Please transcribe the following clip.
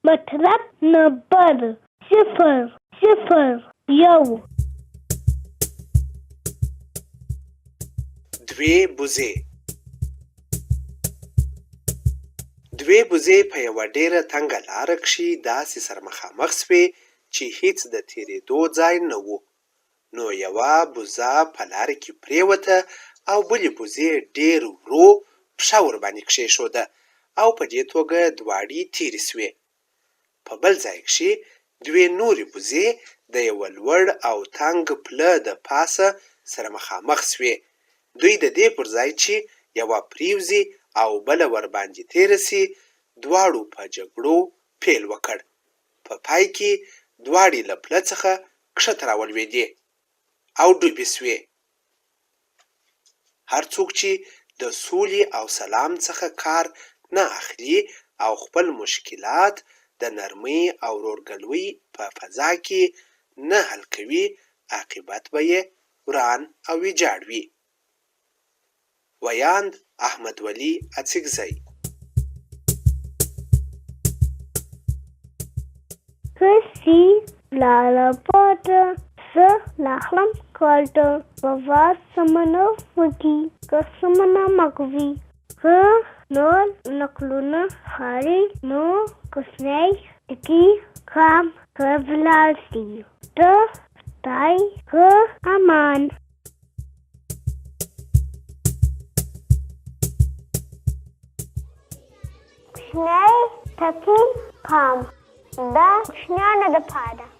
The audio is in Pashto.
مطلب نمبر 001 دوې بوزې. دوې بوزې په یوه ډېره تنګه لاره کښې داسې سره مخامخ سوې چې هېڅ د تېرېدو ځای نه و. نو یوه بوزه په لاره کې پرېوته او بلې بوزې ډېر ورو پښه ورباندې کښېښوده او په دې توګه دواړې تېرې سوې. په بل ځای کښې دوې نورې بوزې د یوه لوړ او تنګ پله د پاسه سره مخامخ سوې. دوی د دې پر ځای چې یوه پرېوځي او بله ورباندې تېره سي دواړو په جګړو پیل وکړ. په پای کې دواړې له پله څخه کښته راولوېدې او ډوبې سوې. هر څوک چې د سولې او سلام څخه کار نه اخلي او خپل مشکلات د نرمۍ او ورورګلوۍ په فضا کې نه حل کوي عاقبت به یې وران او ویجاړ وي. ویاند احمد ولي اڅکزی. کسی لاله پاته زه لاخلم کالته بوار سمنه وږي که سمنه مغوي که نور نقلونه خالي نو کوچنی ټکي کام که ولاړ سي د خدای که امان. کوچنی ټکي کام دا کوچنیانو دپاره